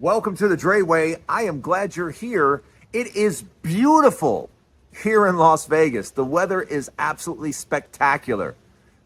Welcome to the Dray Way. I am glad you're here. It is beautiful here in Las Vegas. The weather is absolutely spectacular.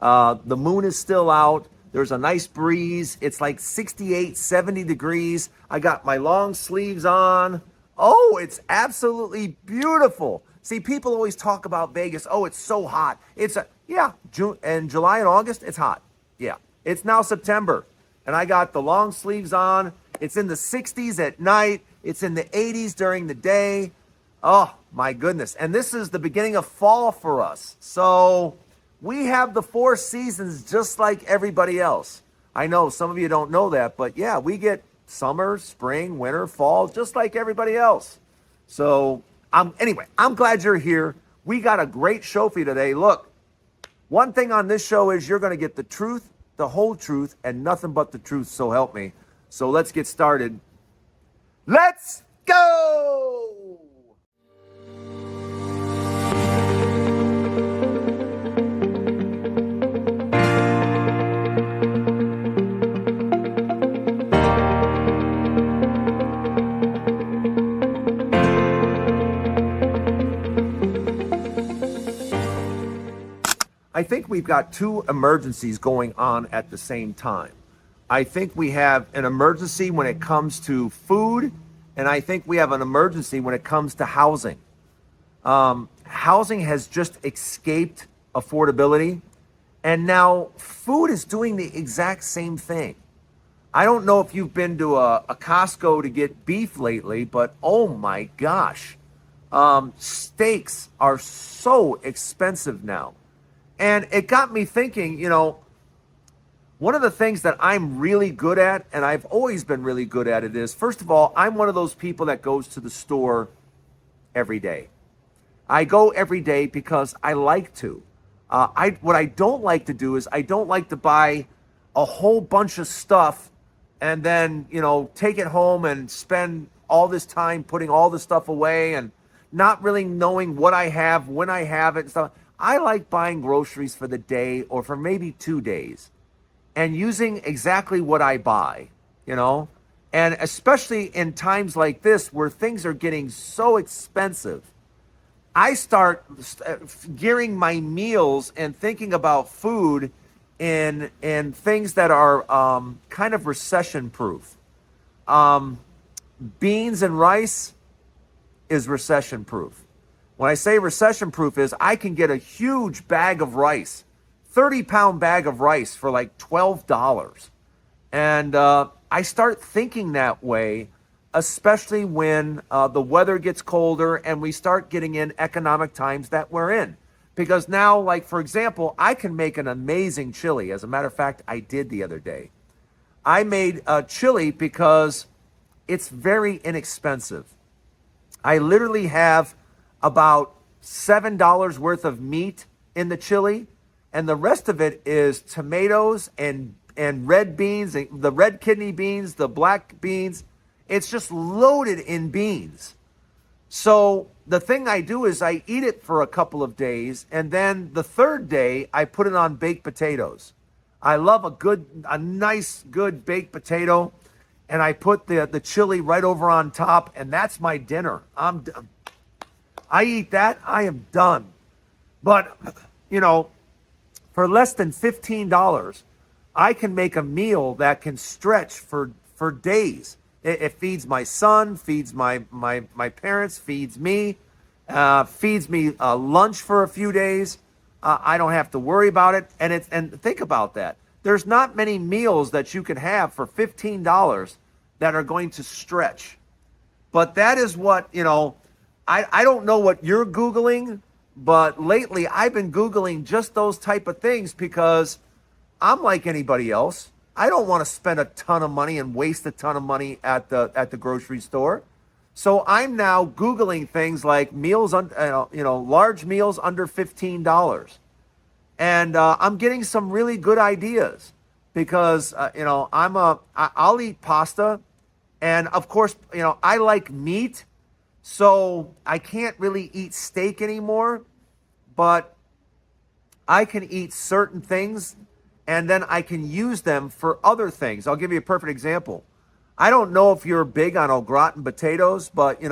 The moon is still out. There's a nice breeze. It's like 68, 70 degrees. I got my long sleeves on. Oh, it's absolutely beautiful. See, people always talk about Vegas. Oh, it's so hot. June and July and August, it's hot. Yeah, it's now September, and I got the long sleeves on. It's in the 60s at night. It's in the 80s during the day. Oh, my goodness. And this is the beginning of fall for us. So we have the four seasons just like everybody else. I know some of you don't know that, but yeah, we get summer, spring, winter, fall, just like everybody else. So anyway, I'm glad you're here. We got a great show for you today. Look, one thing on this show is you're going to get the truth, the whole truth, and nothing but the truth, so help me. So let's get started. Let's go! I think we've got two emergencies going on at the same time. I think we have an emergency when it comes to food, and I think we have an emergency when it comes to housing. Housing has just escaped affordability, and now food is doing the exact same thing. I don't know if you've been to a Costco to get beef lately, but oh my gosh, steaks are so expensive now. And it got me thinking, one of the things that I'm really good at, and I've always been really good at it, is, first of all, I'm one of those people that goes to the store every day. I go every day because I like to. What I don't like to do is I don't like to buy a whole bunch of stuff and then, take it home and spend all this time putting all the stuff away and not really knowing what I have, when I have it and stuff. I like buying groceries for the day or for maybe 2 days, and using exactly what I buy, and especially in times like this where things are getting so expensive, I start gearing my meals and thinking about food in things that are kind of recession proof. Beans and rice is recession proof. When I say recession proof is I can get a huge bag of rice, 30-pound bag of rice for like $12. And I start thinking that way, especially when the weather gets colder and we start getting in economic times that we're in. Because now, like, for example, I can make an amazing chili. As a matter of fact, I did the other day. I made a chili because it's very inexpensive. I literally have about $7 worth of meat in the chili, and the rest of it is tomatoes and red beans, the red kidney beans, the black beans. It's just loaded in beans. So the thing I do is I eat it for a couple of days, and then the third day I put it on baked potatoes. I love a nice good baked potato, and I put the chili right over on top, and that's my dinner. I eat that, I am done. But, for less than $15, I can make a meal that can stretch for days. It feeds my son, feeds my parents, feeds me lunch for a few days. I don't have to worry about it. And think about that. There's not many meals that you can have for $15 that are going to stretch. But that is what, I don't know what you're Googling, but lately I've been Googling just those type of things because I'm like anybody else. I don't want to spend a ton of money and waste a ton of money at the grocery store. So I'm now Googling things like meals, large meals under $15. And I'm getting some really good ideas because, I'll eat pasta. And of course, I like meat. So I can't really eat steak anymore, but I can eat certain things and then I can use them for other things. I'll give you a perfect example. I don't know if you're big on au gratin potatoes, but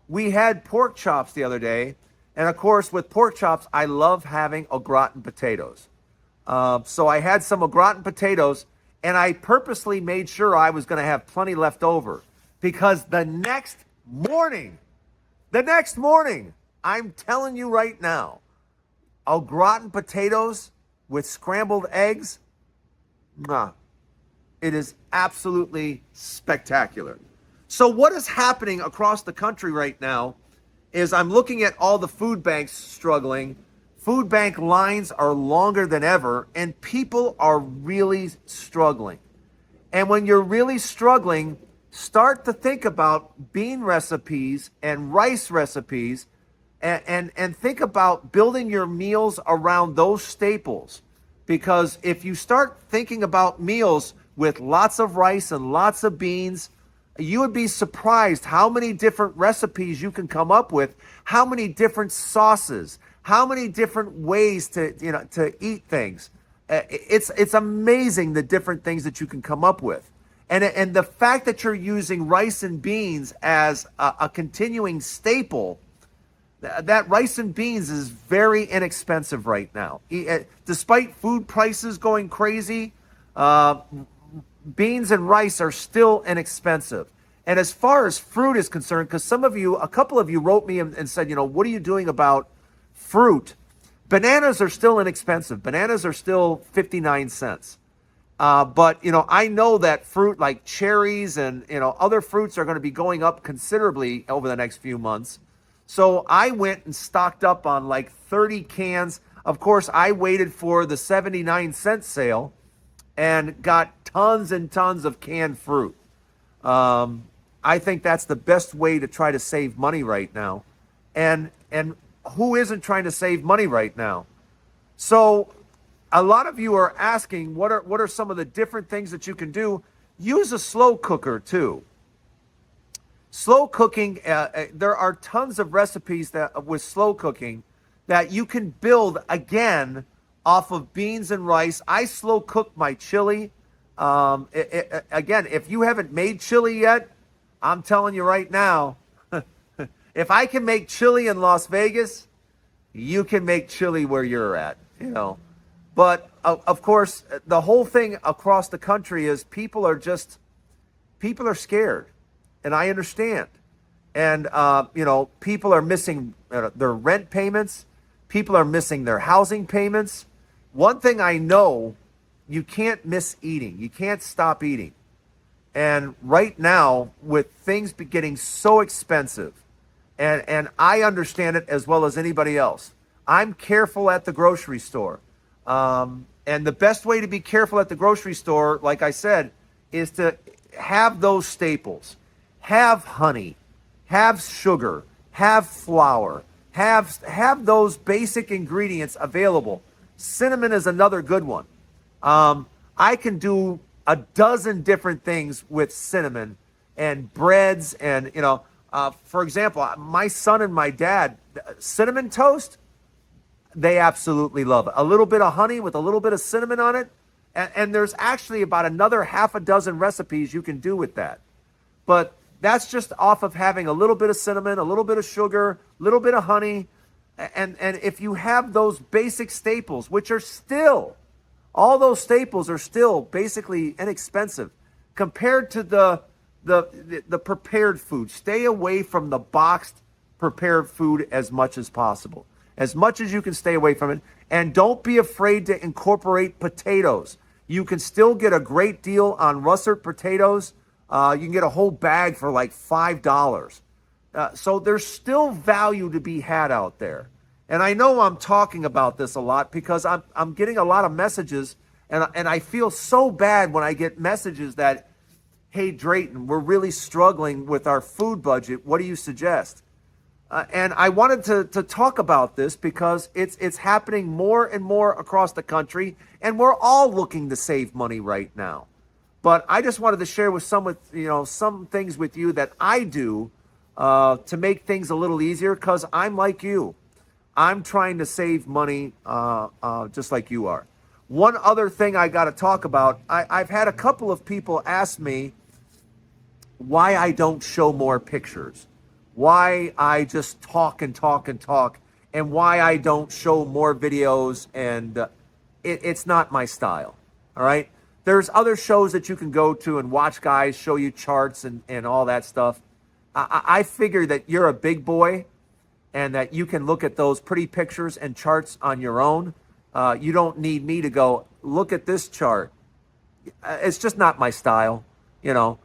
we had pork chops the other day. And of course, with pork chops, I love having au gratin potatoes. So I had some au gratin potatoes, and I purposely made sure I was going to have plenty left over because the next morning, I'm telling you right now, au gratin potatoes with scrambled eggs, mwah, it is absolutely spectacular. So what is happening across the country right now is I'm looking at all the food banks struggling. Food bank lines are longer than ever, and people are really struggling. And when you're really struggling, start to think about bean recipes and rice recipes and think about building your meals around those staples. Because if you start thinking about meals with lots of rice and lots of beans, you would be surprised how many different recipes you can come up with, how many different sauces, how many different ways to eat things. It's amazing the different things that you can come up with. And the fact that you're using rice and beans as a continuing staple, that rice and beans is very inexpensive right now. Despite food prices going crazy, beans and rice are still inexpensive. And as far as fruit is concerned, because a couple of you wrote me and said, what are you doing about fruit? Bananas are still inexpensive. Bananas are still 59 cents. But I know that fruit like cherries and, other fruits are going to be going up considerably over the next few months. So I went and stocked up on like 30 cans. Of course, I waited for the 79-cent sale and got tons and tons of canned fruit. I think that's the best way to try to save money right now. And who isn't trying to save money right now? So a lot of you are asking, what are some of the different things that you can do? Use a slow cooker too. Slow cooking, there are tons of recipes that with slow cooking that you can build again off of beans and rice. I slow cook my chili. Again, if you haven't made chili yet, I'm telling you right now, if I can make chili in Las Vegas, you can make chili where you're at, But of course, the whole thing across the country is people are scared. And I understand. And, people are missing their rent payments. People are missing their housing payments. One thing I know, you can't miss eating. You can't stop eating. And right now, with things getting so expensive, and I understand it as well as anybody else, I'm careful at the grocery store. And the best way to be careful at the grocery store, like I said, is to have those staples. Have honey, have sugar, have flour, have those basic ingredients available. Cinnamon is another good one. I can do a dozen different things with cinnamon and breads and, for example, my son and my dad, cinnamon toast, they absolutely love it. A little bit of honey with a little bit of cinnamon on it. And there's actually about another half a dozen recipes you can do with that. But that's just off of having a little bit of cinnamon, a little bit of sugar, a little bit of honey. And if you have those basic staples, which are still, all those staples are still basically inexpensive compared to the prepared food. Stay away from the boxed prepared food as much as possible. As much as you can stay away from it. And don't be afraid to incorporate potatoes. You can still get a great deal on russet potatoes. You can get a whole bag for like $5. So there's still value to be had out there. And I know I'm talking about this a lot because I'm getting a lot of messages, and I feel so bad when I get messages that, hey, Drayton, we're really struggling with our food budget. What do you suggest? And I wanted to talk about this because it's happening more and more across the country, and we're all looking to save money right now. But I just wanted to share some things with you that I do to make things a little easier because I'm like you. I'm trying to save money just like you are. One other thing I got to talk about, I've had a couple of people ask me, why I don't show more pictures, why I just talk and talk and talk, and why I don't show more videos. And it's not my style. All right. There's other shows that you can go to and watch guys show you charts and all that stuff. I figure that you're a big boy and that you can look at those pretty pictures and charts on your own. You don't need me to go, look at this chart. It's just not my style. You know,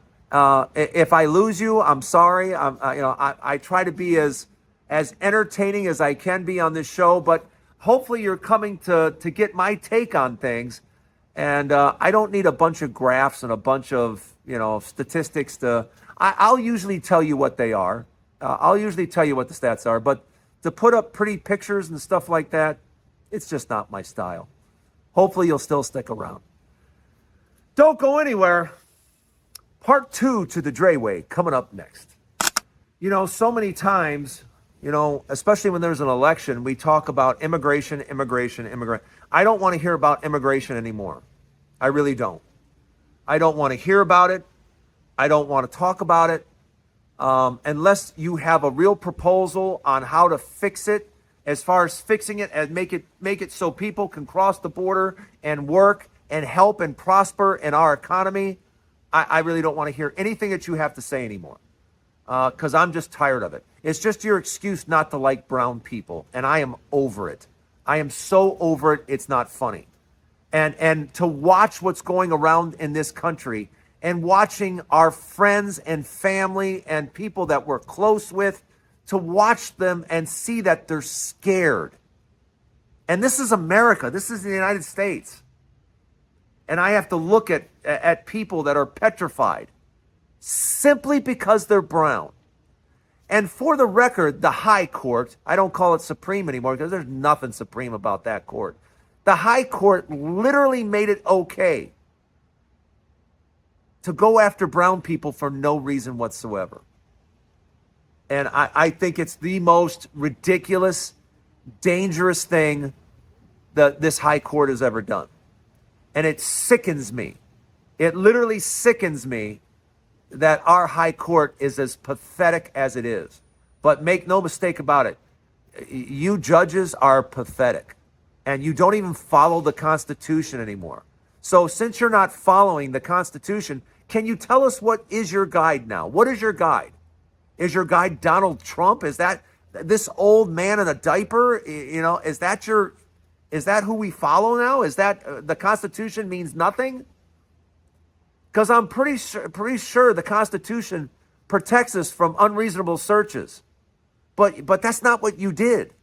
if I lose you, I'm sorry. I try to be as entertaining as I can be on this show, but hopefully you're coming to get my take on things. And I don't need a bunch of graphs and a bunch of, statistics I'll usually tell you what they are. I'll usually tell you what the stats are, but to put up pretty pictures and stuff like that, it's just not my style. Hopefully you'll still stick around. Don't go anywhere. Part 2 to the Dray Way coming up next. So many times, especially when there's an election, we talk about immigration. I don't want to hear about immigration anymore. I really don't. I don't want to hear about it. I don't want to talk about it. Unless you have a real proposal on how to fix it, as far as fixing it and make it so people can cross the border and work and help and prosper in our economy, I really don't want to hear anything that you have to say anymore. Because I'm just tired of it. It's just your excuse not to like brown people. And I am over it. I am so over it, it's not funny. And to watch what's going around in this country and watching our friends and family and people that we're close with, to watch them and see that they're scared. And this is America. This is the United States. And I have to look at people that are petrified simply because they're brown. And for the record, the high court, I don't call it supreme anymore because there's nothing supreme about that court. The high court literally made it okay to go after brown people for no reason whatsoever. And I think it's the most ridiculous, dangerous thing that this high court has ever done. And it sickens me. It literally sickens me that our high court is as pathetic as it is. But make no mistake about it, you judges are pathetic. And you don't even follow the Constitution anymore. So since you're not following the Constitution, can you tell us what is your guide now? What is your guide? Is your guide Donald Trump? Is that this old man in a diaper? Is that who we follow now? Is that the Constitution means nothing? Because I'm pretty sure the Constitution protects us from unreasonable searches. But that's not what you did.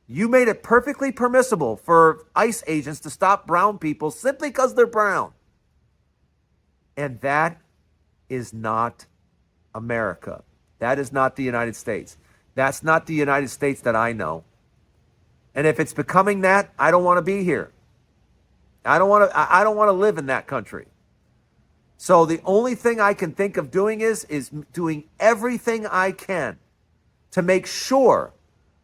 You made it perfectly permissible for ICE agents to stop brown people simply because they're brown. And that is not America. That is not the United States. That's not the United States that I know. And if it's becoming that, I don't want to be here. I don't want to live in that country. So the only thing I can think of doing is doing everything I can to make sure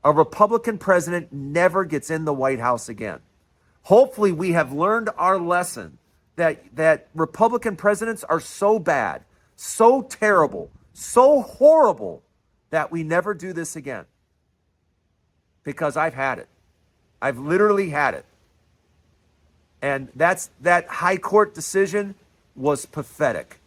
a Republican president never gets in the White House again. Hopefully we have learned our lesson that Republican presidents are so bad, so terrible, so horrible that we never do this again. Because I've had it. I've literally had it. And that high court decision was pathetic.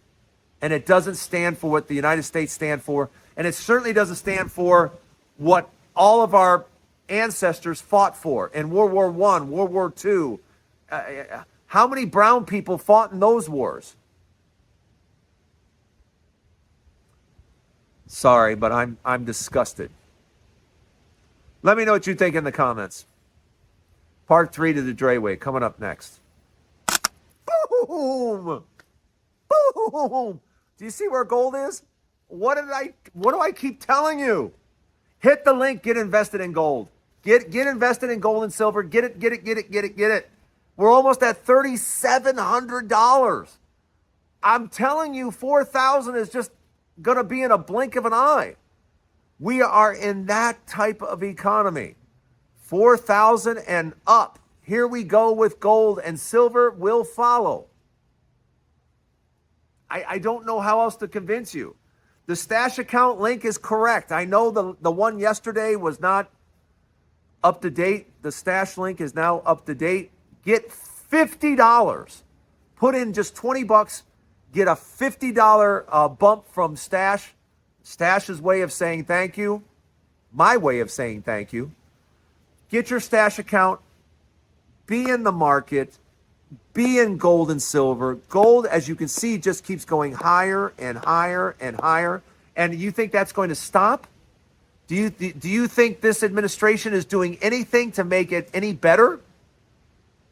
And it doesn't stand for what the United States stand for. And it certainly doesn't stand for what all of our ancestors fought for in World War I, World War II. How many brown people fought in those wars? Sorry, but I'm disgusted. Let me know what you think in the comments. Part 3 to the Dray Way coming up next. Boom! Boom! Do you see where gold is? What do I keep telling you? Hit the link, get invested in gold. Get invested in gold and silver. Get it. We're almost at $3,700. I'm telling you, 4,000 is just going to be in a blink of an eye. We are in that type of economy. 4,000 and up. Here we go with gold, and silver will follow. I don't know how else to convince you. The stash account link is correct. I know the one yesterday was not up to date. The stash link is now up to date. Get $50. Put in just $20. Get a $50 bump from Stash. Stash's way of saying thank you. My way of saying thank you. Get your Stash account. Be in the market. Be in gold and silver. Gold, as you can see, just keeps going higher and higher and higher. And you think that's going to stop? Do you think this administration is doing anything to make it any better?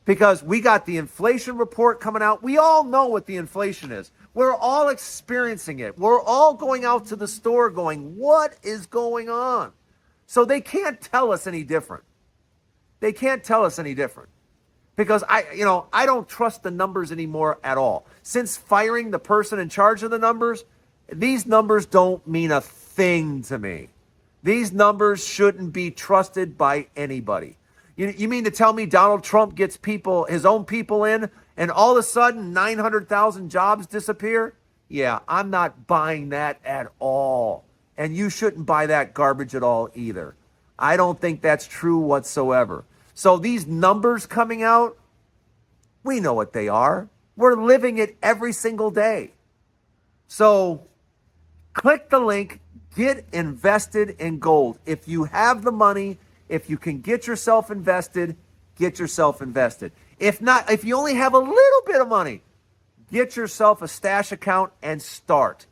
Because we got the inflation report coming out. We all know what the inflation is. We're all experiencing it. We're all going out to the store going, what is going on? So they can't tell us any different. They can't tell us any different. Because I don't trust the numbers anymore at all. Since firing the person in charge of the numbers, these numbers don't mean a thing to me. These numbers shouldn't be trusted by anybody. You mean to tell me Donald Trump gets people, his own people in, and all of a sudden 900,000 jobs disappear? Yeah, I'm not buying that at all. And you shouldn't buy that garbage at all either. I don't think that's true whatsoever. So these numbers coming out, we know what they are. We're living it every single day. So click the link, get invested in gold. If you have the money, if you can get yourself invested, get yourself invested. If not, if you only have a little bit of money, get yourself a stash account and start.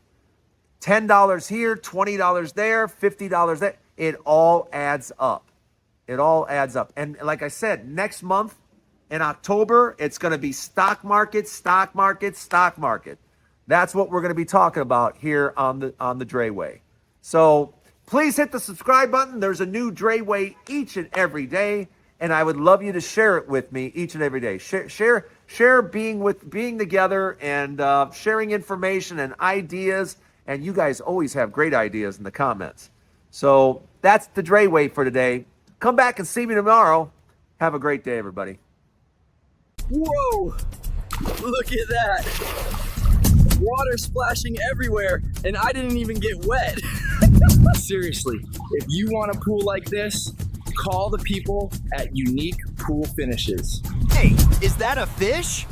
$10 here, $20 there, $50 there. It all adds up. It all adds up. And like I said, next month in October, it's going to be stock market, stock market, stock market. That's what we're going to be talking about here on the Dray Way. So please hit the subscribe button. There's a new Dray Way each and every day, and I would love you to share it with me each and every day. Share being together and sharing information and ideas. And you guys always have great ideas in the comments. So that's the Dray Way for today. Come back and see me tomorrow. Have a great day, everybody. Whoa! Look at that. Water splashing everywhere, and I didn't even get wet. Seriously, if you want a pool like this, call the people at Unique Pool Finishes. Hey, is that a fish?